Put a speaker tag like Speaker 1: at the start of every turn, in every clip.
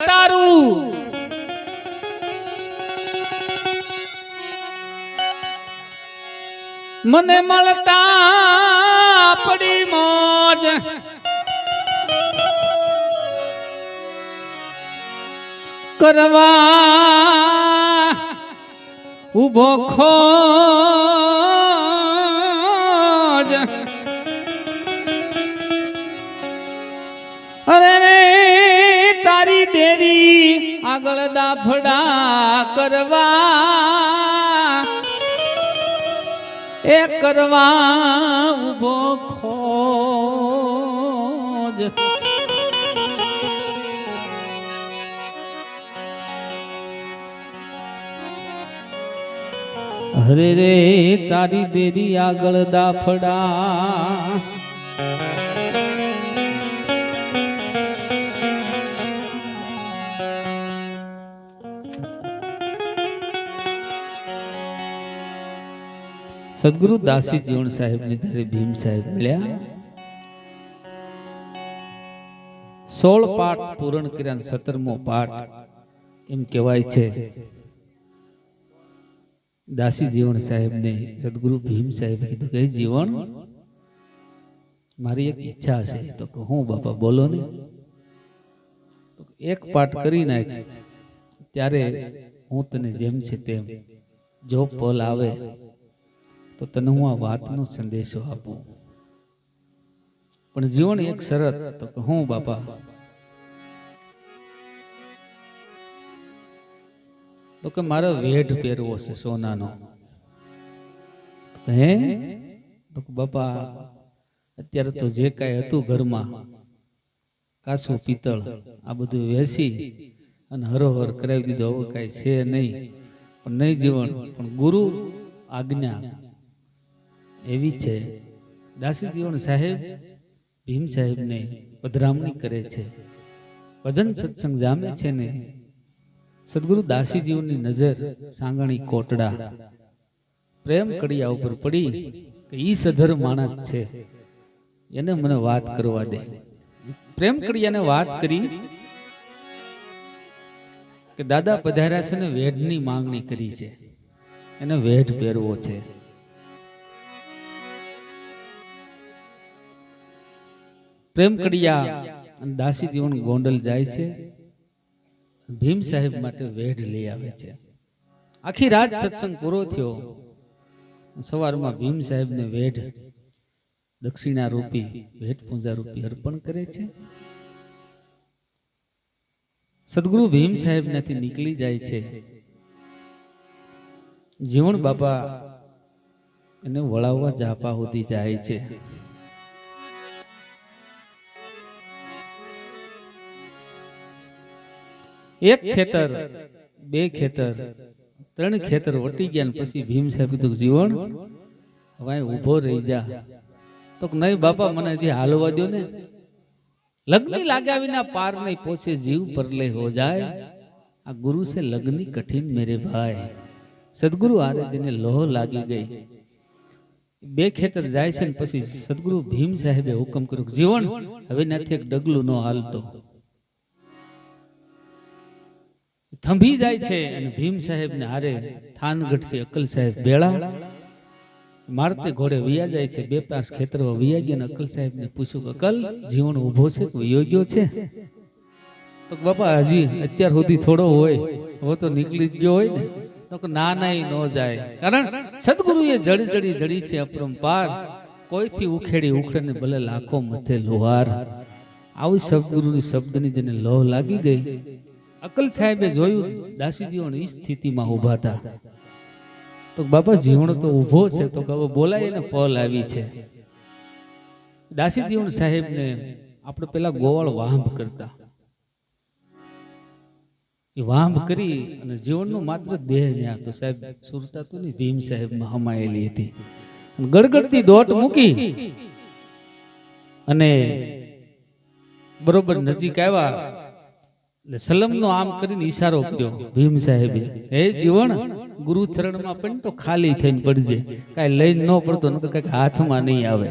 Speaker 1: તારું મને મળતા પડી મોજ કરવા ઉભો ખોજ અરે રે તારી દેરી આગળ દાફડા કરવા એ કરવા ઉભો ખોજ હરે રે તારી દેરી આગળ દાફડા સદગુરુ દાસી જીવણ સાહેબ ને ત્યારે ભીમ સાહેબ મળ્યા 16 પાઠ પૂર્ણ કર્યા 17મો પાઠ એમ કહેવાય છે દાસી જીવણ સાહેબ ને સદગુરુ ભીમ સાહેબ કીધું કે જીવણ મારી એક ઈચ્છા છે તો કે હું બાપા બોલો ને તો એક પાઠ કરી નાખ ત્યારે હું તને જેમ છે તેમ જો પલ આવે તો તને હું આ વાતનો સંદેશો આપું પણ જીવન એક શરત તો કે હું બાપા તો કે મારો વેઢ પહેરવો છે સોનાનો હે તો કે બાપા અત્યારે તો જે કાંઈ હતું ઘરમાં કાસું પિત્તળ આ બધું વેસી અને હરોહર કરાવી દીધું હવે કાંઈ છે નહીં પણ નહીં જીવન પણ ગુરુ આજ્ઞા એવી છે દાસી જીવણ સાહેબ ભીમ સાહેબ ને પધરામણી કરે છે ભજન સત્સંગ જામે છે ને સદગુરુ દાસી જીવનની નજર સાંગણી કોટડા પ્રેમ કડિયા ઉપર પડી કે ઈ સધર માણસ છે એને મને વાત કરવા દે પ્રેમ કડિયાને વાત કરી કે દાદા પધાર્યા છે ને વેઢની માંગણી કરી છે એને વેઢ પહેરવો છે પ્રેમ કડિયા અને દાસી જીવન ગોંડલ જાય છે ભીમ સાહેબ માટે વેઢ લઈ આવે છે આખી રાત સત્સંગ પૂરો થયો સવારમાં ભીમ સાહેબ ને વેઢ દક્ષિણા રૂપી ભેટ પૂજા રૂપી અર્પણ કરે છે સદગુરુ ભીમ સાહેબ નથી નીકળી જાય છે જીવણ બાપા એને વળાવવા જાપા સુધી જાય છે એક ખેતર બે ખેતર ત્રણ ખેતર વટી ગયા પછી ભીમ સાહેબ કીધું જીવણ હવે ઉભો રહી જા તો નહીં બાપા મને હજી હાલવા દો ને લગ્ન લાગ્યા વિના પાર નહીં પોછે જીવ પરલે હો જાય આ ગુરુ સે લગ્ન કઠિન મેરે ભાઈ સદગુરુ આરે તેને લોહ લાગી ગઈ બે ખેતર જાય છે ને પછી સદગુરુ ભીમ સાહેબે હુકમ કર્યો જીવન હવે નથી એક ડગલું નો હાલતો થંભી જાય છે અને ભીમ સાહેબ ને હારે થાનગઢ થી અકલ સાહેબ બેળા મારતે ઘોડે વિયા જાય છે બે પાંચ ખેતરો વિયા ગયા અકલ સાહેબ ને પૂછ્યું કે અકલ જીવન ઉભો છે કે યોગ્ય છે તો બાપા હજી અત્યાર સુધી થોડો હોય હવે તો નીકળી ગયો હોય ને તો કે ના નહીં ન જાય કારણ સદગુરુએ જડી જડી છે અપરંપાર કોઈથી ઉખેડી ઉખેડીને ભલે લાખો મથે લોહાર આવી સદગુરુની શબ્દની જેને લોહ લાગી ગઈ અકલ સાહેબે જોયું દાસી જીવન એ સ્થિતિમાં ઉભા હતા તો બાપા જીવણ તો ઉભો છે તો હવે બોલાય ને પલ આવી છે દાસી જીવણ સાહેબ ને આપણે પેલા ગોવાળ વાંભ કરતા એ વાંભ કરી અને જીવનનું માત્ર દેહ ન્યા તો સાહેબ સુરતા તો ને ભીમ સાહેબ માં હમાયેલી હતી ગડગડતી દોટ મૂકી અને બરોબર નજીક આવ્યા એટલે સલમ નો આમ કરીને ઈશારો કર્યો ભીમ સાહેબે હે જીવણ ગુરુ ચરણમાં પણ તો ખાલી થઈને પડજે કાંઈ લઈને ન પડતો ન કઈક હાથમાં નહીં આવે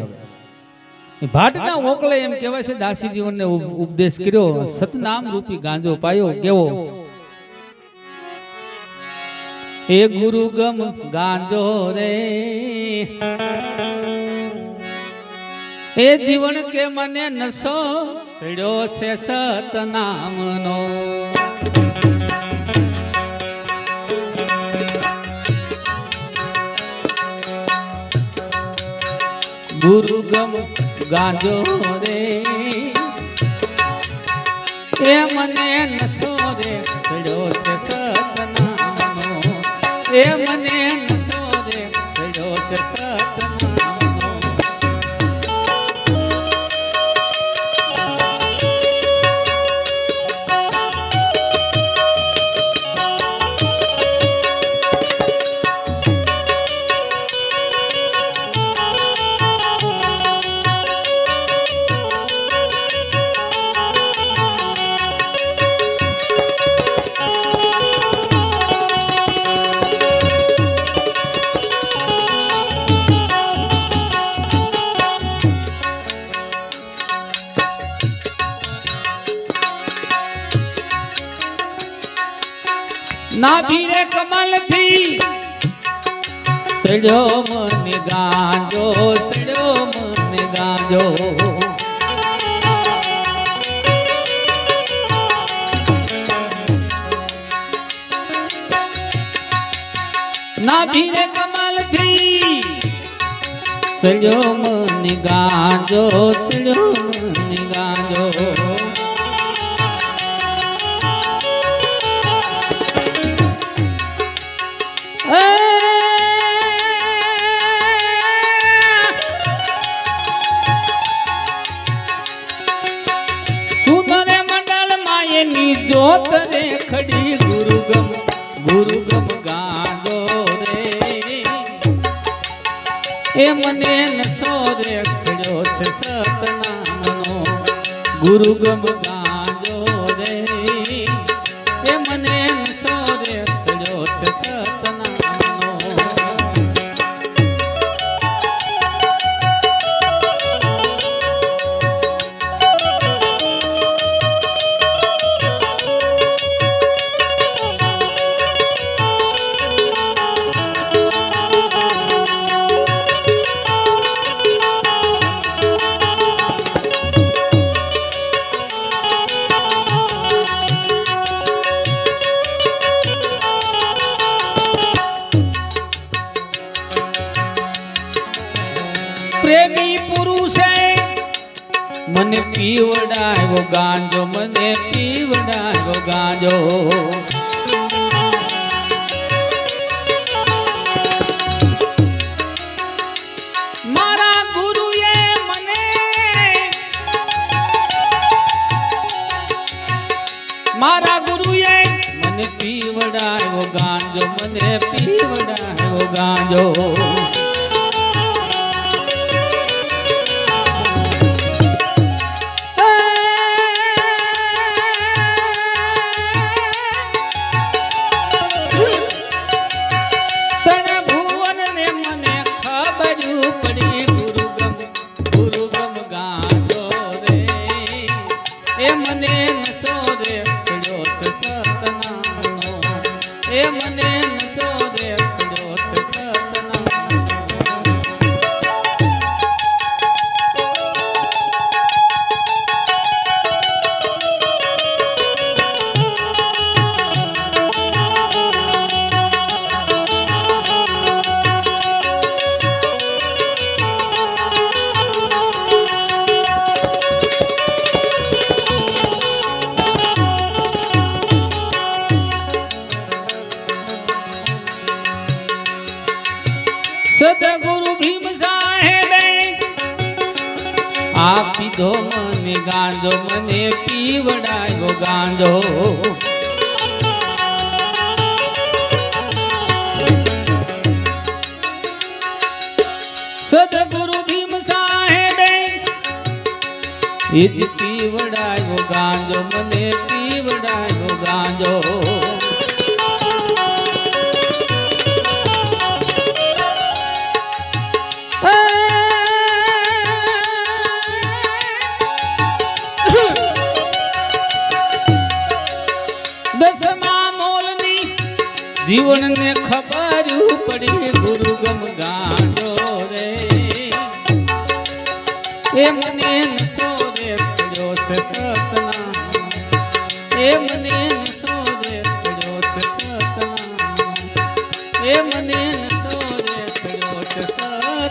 Speaker 1: ભાટના ઓકળે એમ કહેવાય છે દાસી જીવનને ઉપદેશ કર્યો, સતનામ રૂપી ગાંજો પાયો. કેવો? એ ગુરુ ગમ ગાંજો રે, એ જીવન કે મને નશો સડ્યો છે સતનામનો. ગુરુ ગમ ગાંજો રે, એ મને નશો રે સડ્યો છે સતનામનો. એ મને નશો રે સડ્યો છે સતનામનો. ના ભીરે કમલ થી સડ્યો મને ગાંજો, સડ્યો મને ગાંજો. ના ભીરે કમલ થી સડ્યો મને ગાંજો, સડ્યો મને ગાંજો. સુંદર મંડળ માયની જોત રે ખડી, ગુરુગમ ગાંજો રે, એ મને નશો રે સડ્યો છે સતનામનો. ગુરુગમ ગાંજો રે, એ મને નશો રે સડ્યો છે સતનામનો. પ્રેમી પુરુષે મને પીવડાવ્યો ગાંજો, મને પીવડાવ્યો ગાંજો. મારા ગુરુએ મને, મારા ગુરુએ મને પીવડાવ્યો ગાંજો, મને પીવડાવ્યો ગાંજો. એ મને નશો રે સડ્યો છે સતનામનો. એ મને નશો રે સડ્યો છે સતનામનો. સદગુરુ ભીમ સાહેબે આપી દો મને ગાંજો, મને પીવડાવ્યો ગાંજો. સદગુરુ ભીમ સાહેબે એ જ પીવડાવ્યો ગાંજો, મને પીવડાવ્યો ગાંજો. દસમા મોલની જીવનને ખબર પડી ગુરુ ગમ ગાંડો રે એ મને નસો રે સડ્યો છે સતના એ મને નસો રે સડ્યો છે સતના એ મને નસો રે સડ્યો છે સતના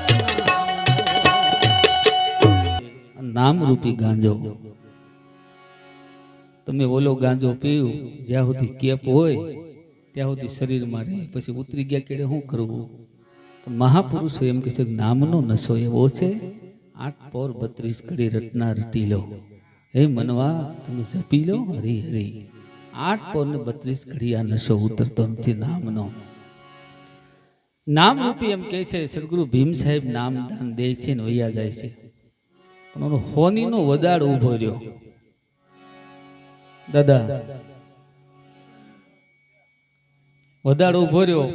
Speaker 1: નામ રૂપી ગાંજો તમે ઓલો ગાંજો પીવું જ્યાં સુધી કેપ હોય ત્યાં સુધી શરીરમાં રહે પછી ઉતરી ગયા કેડે શું કરવું મહાપુરુષો એમ કહે છે નામનો નશો એવો છે 8 પોર 32 ઘડી રટના રટી લો હે મનવા તમે જપી લો હરી હરી 8 પોર ને 32 ઘડી આ નશો ઉતરતો નથી નામનો નામ રૂપી એમ કહે છે સદગુરુ ભીમ સાહેબ નામ દાન દે છે ને વૈયા જાય છે પણ હોનીનો વદાડ ઉભો રહ્યો દાદા વધારે ઉભો રહ્યો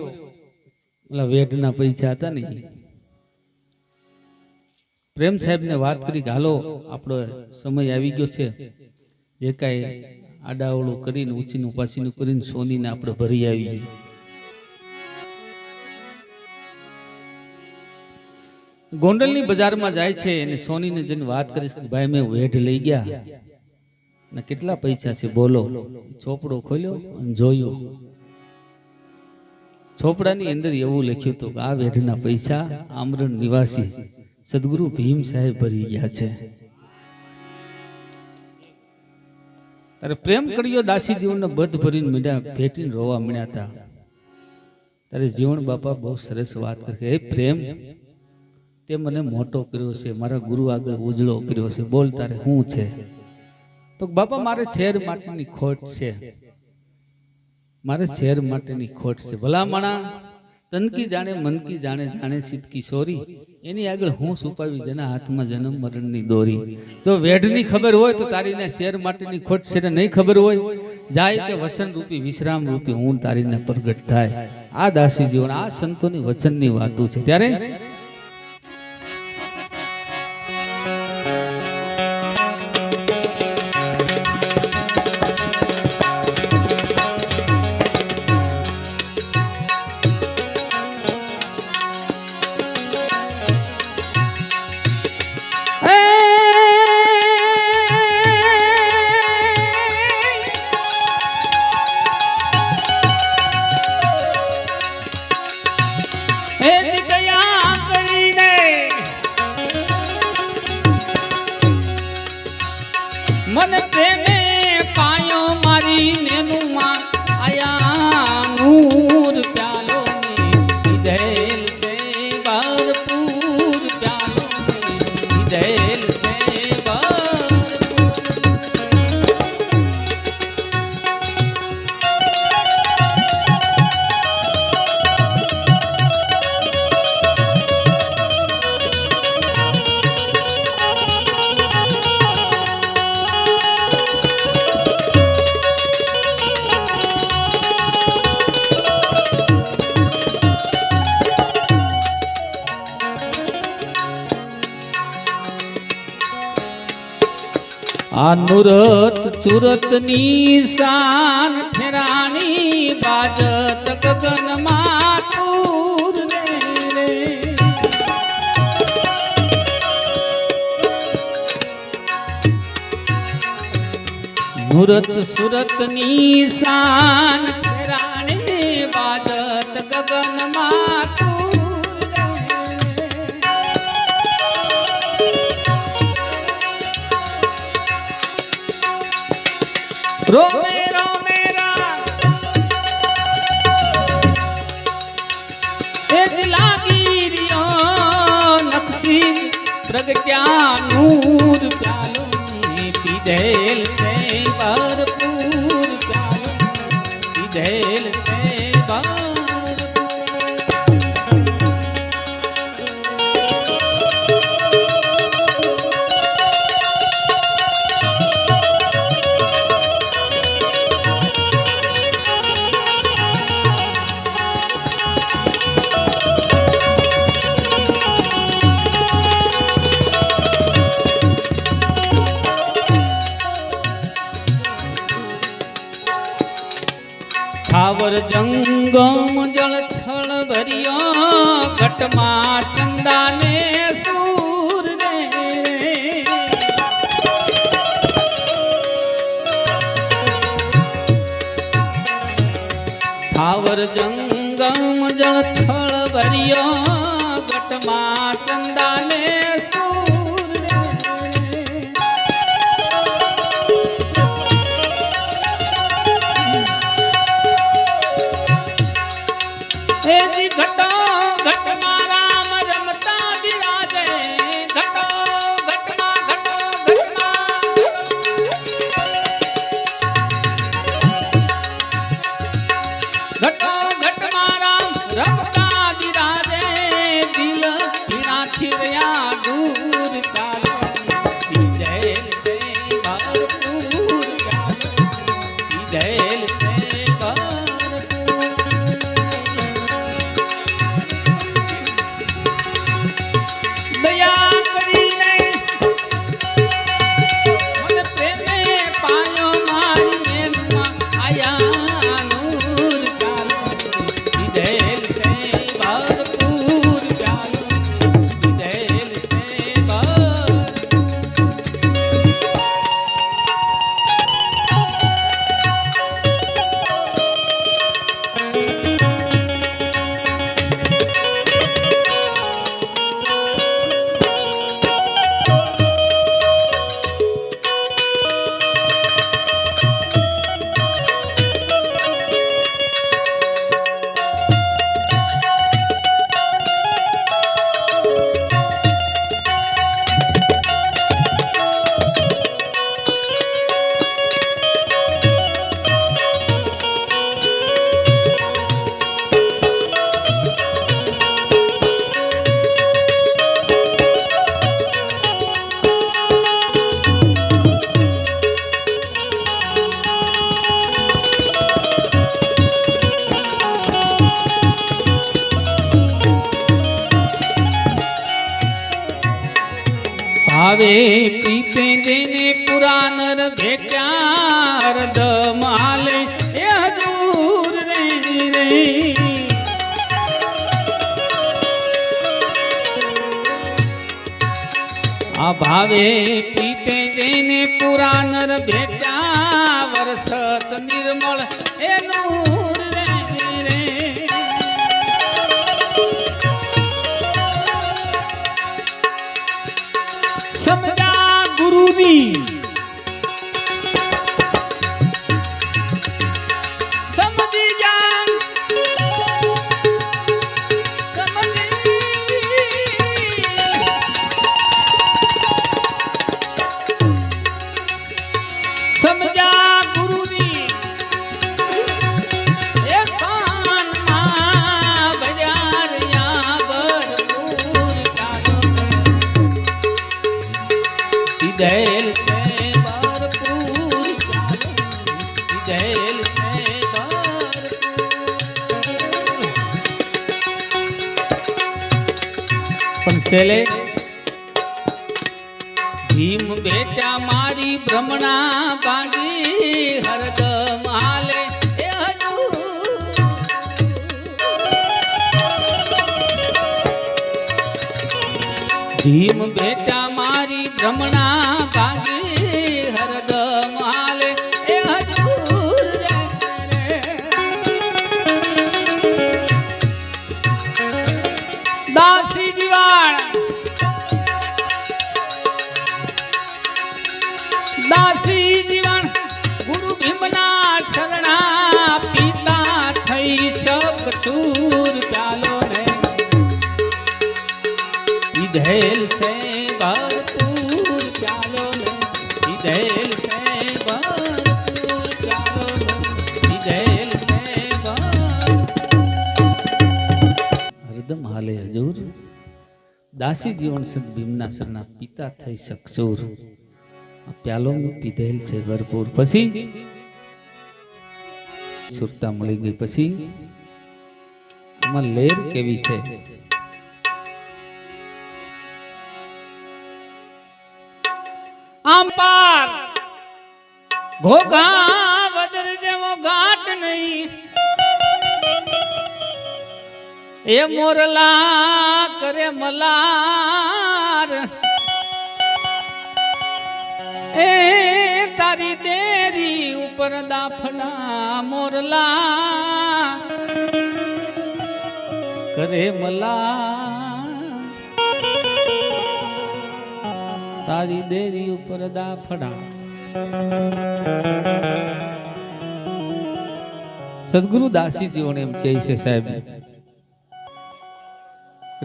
Speaker 1: ઓલા વેઢના પૈસા હતા ને પ્રેમ સાહેબ ને વાત કરી કે હાલો આપણો સમય આવી ગયો છે જે કાંઈ આડાવડું કરીને ઊંચીનું પાછીનું કરીને સોનીને આપણે ભરી આવીએ ગોંડલની બજારમાં જાય છે અને સોનીને જઈને વાત કરીશ કે ભાઈ મેં વેઢ લઈ ગયા ને કેટલા પૈસા છે બોલો ચોપડો ખોલ્યો અને જોયો ચોપડાની અંદર એવું લખ્યું હતું કે આ વેઢના પૈસા આમરણ નિવાસી સદગુરુ ભીમ સાહેબ ભરી ગયા છે તારે પ્રેમ કર્યો દાસી જીવનને બધ ભરીને મીડા ભેટીને રોવા મળ્યા હતા તારે જીવન બાપા બહુ સરસ વાત કરે હે પ્રેમ તે મને મોટો કર્યો છે મારા ગુરુ આગળ ઉજળો કર્યો છે બોલ તારે શું છે તો બાપા મારે શેર માટેની ખોટ છે મારે શેર માટેની ખોટ છે ભલામણા તનકી જાણે મનકી જાણે જાણે સિદ્ધ સોરી એની આગળ હું છુપાવી જેના હાથમાં જન્મ મરણની દોરી જો વેઢની ખબર હોય તો તારીને શેર માટેની ખોટ છે નહીં ખબર હોય જાય કે વસન રૂપી વિશ્રામ રૂપી હું તારીને પ્રગટ થાય આ દાસી જીવન આ સંતોની વચનની વાતો છે ત્યારે मन प्रेमे पायो मारी नेनु मा आया नूर प्यालो में विदेल से भरपूर प्यालो में विदेल से नुरत चुरत निशान ठेरानी बाजत गगन मातूर रे नुरत सुरत निशान ठेरानी बाजत गगन मातूर रोमे रोमे दिलागिरियो नक्शी प्रगट्या नूर प्यालो में पीधेल से भरपूर प्यालो पीधेल से થાવર જંગમ જળ થળ ભર્યો ઘટમાં ચંદાને સૂર રે થાવર જંગમ જળ થળ ભર્યો ઘટમાં ચંદાને સૂર રે ઘટો ઘટમાં રામ રમતા બિરાજે ઘટો ઘટમાં ઘટો ઘટો ઘટમાં રામ રમતા બિરાજે દિલ પીણાથી રહ્યા દૂર ચાલો પીધેલ છે ભરપૂર ચાલો પીધેલ છે ભાવે પીતે જેને પુરાનર ભેટ્યા હરદમ હાલે એ હજૂર રે રે આ ભાવે પીતે જેને પુરાનર ભેટ્યા વરસત નિર્મળ એ નૂર રે રે સમજા ગુરુની સમજી જા સમજા ગુરુની એ સાનમાં બજારિયા ભરપૂર ચાલો પીધેલ છે ભરપૂર ચાલો પીધેલ છે ભરપૂર પણ છેલ્લે ભીમ બેટા મારી ભ્રમણા ભાગી હરદમ હાલે એ હજૂર ભીમ બેટા મારી ભ્રમણા ભાગી હરદમ હાલે એ હજૂર રે દાસી જીવાણ દાસી જીવન ગુરુ ભીમના શરણા પિતા થઈ ચકચૂર પ્યાલો ને પીધેલ છે ભરપૂર પ્યાલો ને પીધેલ છે ભરપૂર પ્યાલો ને પીધેલ છે હરદમ હાલે હજૂર દાસી જીવન સંત ભીમના શરણા પિતા થઈ ચકચૂર પ્યાલો પીધેલ છે ભરપૂર પછી સુરતા મળી ગઈ પછી આમાં લેર કેવી છે આમ પાર ઘોઘા વદર જેવો ઘાટ નહીં એ મોરલા કરે મલાર એ તારી દેરી ઉપર દાફના મોરલા કરે મલાર તારી દેરી ઉપર દાફના સદગુરુ દાસીજીઓને એમ કહે છે સાહેબ,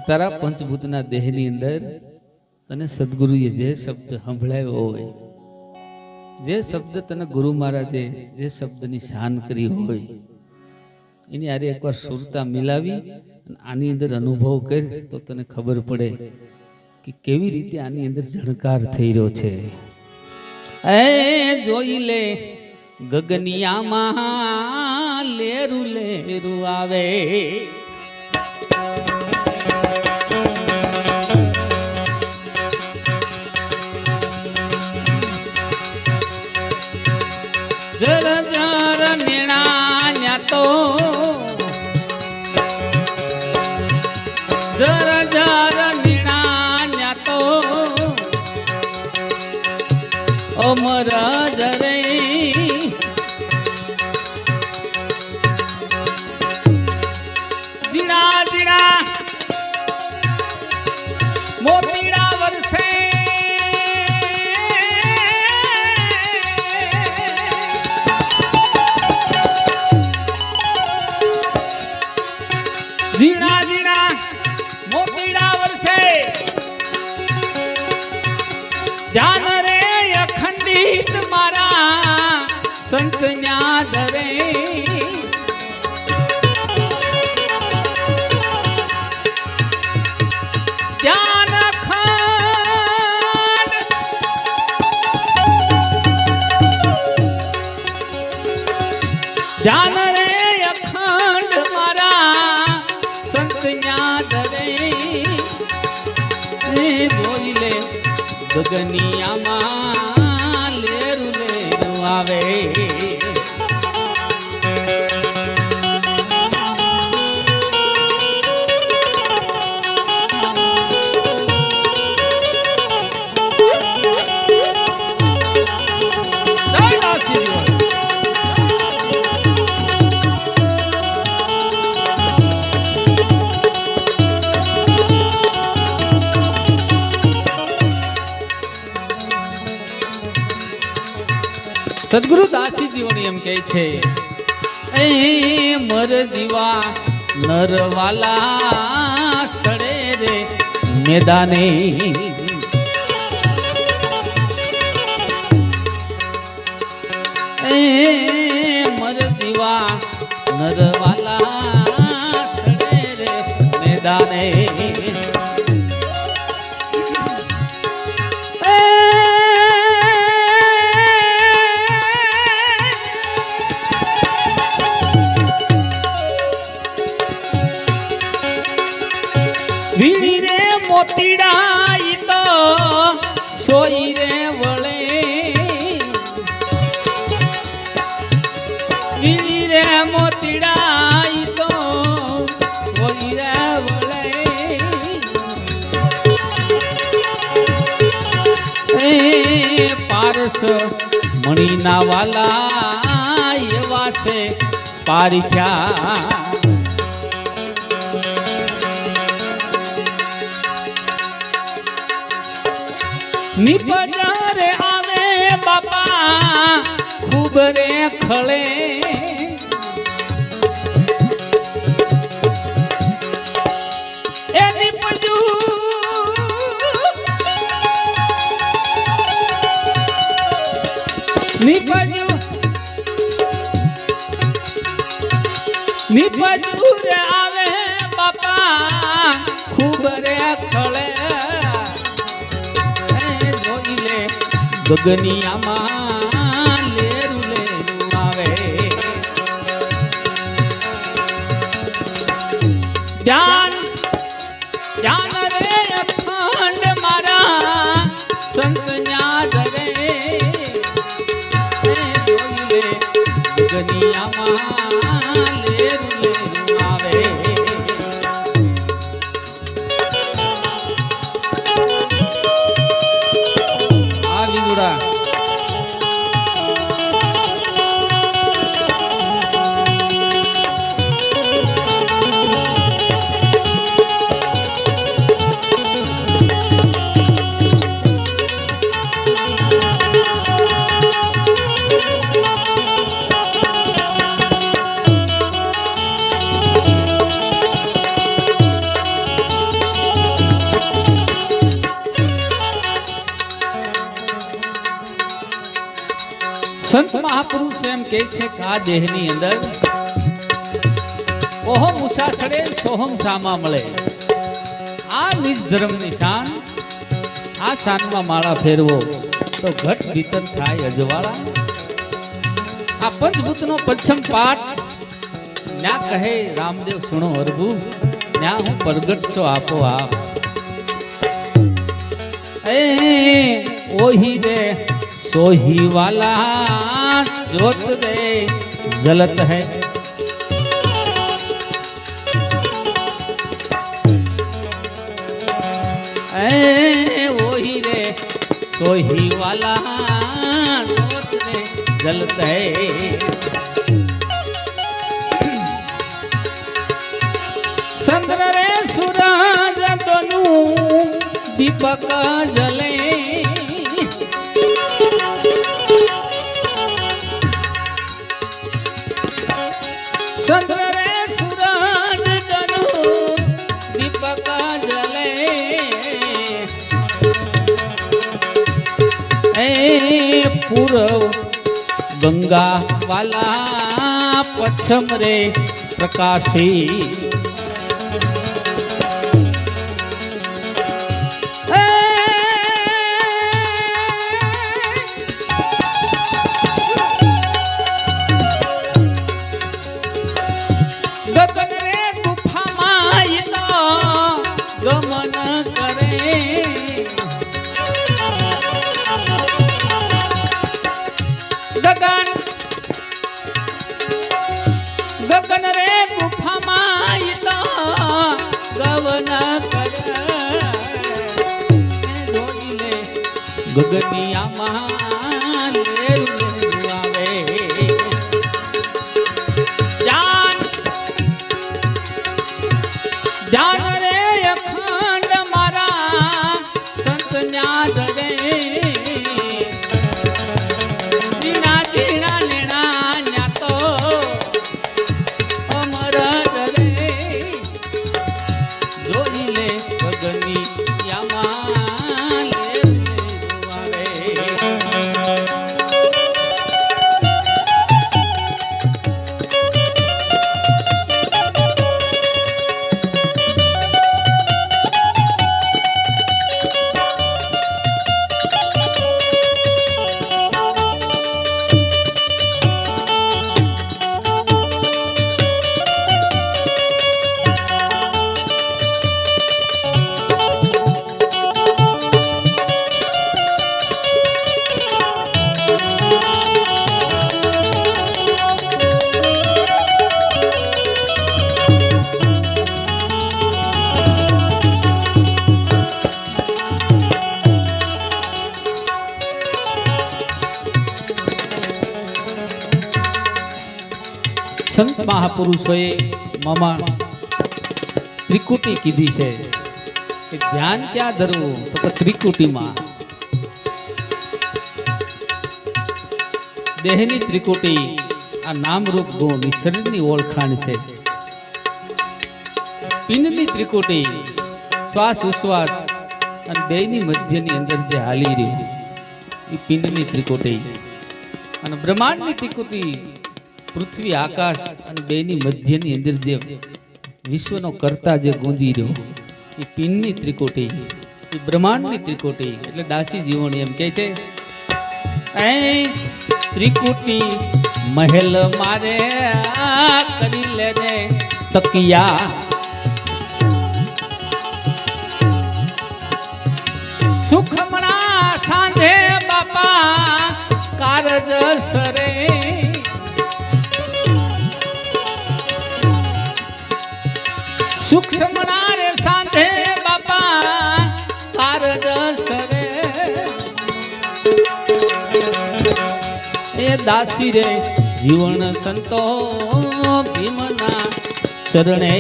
Speaker 1: તારા પંચભૂતના દેહની અંદર તને સદગુરુએ જે શબ્દ સંભળાવ્યો હોય, જે શબ્દ તને ગુરુ મહારાજે જે શબ્દની શાન કરી હોય, એની આરે એકવાર સુરતા મિલાવી આની અંદર અનુભવ કર તો તને ખબર પડે કે કેવી રીતે આની અંદર ઝણકાર થઈ રહ્યો છે. એ જોઈ લે ગગનિયામાં લેરું લેરું આવે, જર જર નીણા તો જર જર નીણા તો અમર જરે જીણા જીણા મોતીડા વરસે જીણા જીણા મોતીડા વરસે ધ્યાન રે અખંડિત મારા સંત ન્યા ધરે ધ્યાન અખંડ ધ્યાન રે અખંડ મારા સંત ન્યા ધરે જોઈ લે ગગનિયામાં લેરું લેરું આવે. સદગુરુ દાસીજીઓને એમ કહે છે, એ મર જીવા નરવાલા સડે રે મેદાને, એ મર જીવા નરવાલા સડે રે મેદાને, વીણી રે મોતીડા ઈ તો સોઈ રે વળે, વીણી રે મોતીડા ઈ તો સોઈ રે વળે, એ પારસ મણીના વાલા એવા છે પારખ્યા, નિપજરે આવે બાપા ખૂબ રે ખળે, એ નિપજુ નિપજુ નિપજુ રે આવે બાપા ખૂબ રે ખળે, ગગનિયામાં લેરું લેરું આવે. ધ્યાન ધ્યાન રે અખંડ મારા સંત ન્યા ધરે, જોઈ લે ગગનિયામાં લેરું લેરું આવે. સંત મહાપુરુષ એમ કહે છે કે આ દેહની અંદર ઓહો મુસાસડે સોહમ સામા મળે. આ નિજ ધર્મની શાન, આ શાનમાં માળા ફેરવો તો ઘટ ભીતર થાય અજવાળા. આ પંચભૂતનો પંચમ પાઠ ન્યા કહે રામદેવ સુણો અરબુ, ન્યા હું પ્રગટ છો આપો આપ. એ ઓહી રે સોહી વાલા જોત રે જલત હૈ. वही रे सोही वाला जोत रे जलत है. चंद्र रे सूरज दोनों दीपक जले. चंद्र रे सूरज दोनों दीपक जले. पूर्व गंगा वाला पश्चिम रे प्रकाशी. गगन रे गुफा माई गमन करे. गगन गगन रे गुफा माई गवन करे. जोड़ीले गगनिया महाले रुआवे. जान जान रे अखंड मारा संत न्याद रे. સંત મહાપુરુષોએ મામા ત્રિકુટી કીધી છે કે ધ્યાન ક્યાં ધરવું તો કે ત્રિકુટીમાં. દેહની ત્રિકુટી આ નામરૂપ ગુણ શરીરની ઓળખાણ છે. પિંડની ત્રિકુટી શ્વાસ ઉશ્વાસ અને બેની મધ્યની અંદર જે હાલી રહી એ પિંડની ત્રિકુટી. અને બ્રહ્માંડની ત્રિકુટી પૃથ્વી આકાશ અને બેની મધ્યની અંદર જે વિશ્વનો કરતા જે ગુંજી રહ્યો એ પિંડની ત્રિકુટી, એ બ્રહ્માંડની ત્રિકુટી. એટલે દાસી જીવણી એમ કહે છે એ ત્રિકુટી મહેલ મારે કરી લેને તકિયા. સુખમણા સાંધે બાપા કારજ સરે. સુખમણા રે સાંધે બાપા કારજ સરે. એ દાસી રે જીવન સંતો ભીમના ચરણે.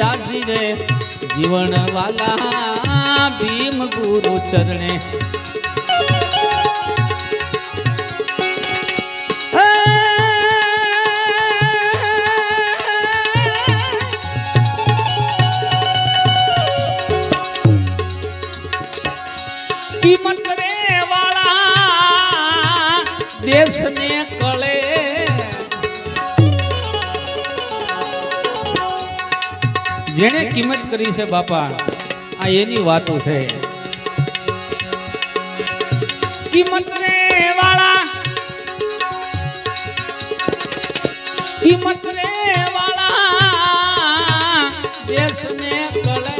Speaker 1: દાસી રે જીવન વાલા ભીમ ગુરુ ચરણે. દેશને કળે જેણે કિંમત કરી છે બાપા આ એની વાતો છે કિંમત રે વાળા કિંમત રે વાળા દેશને કળે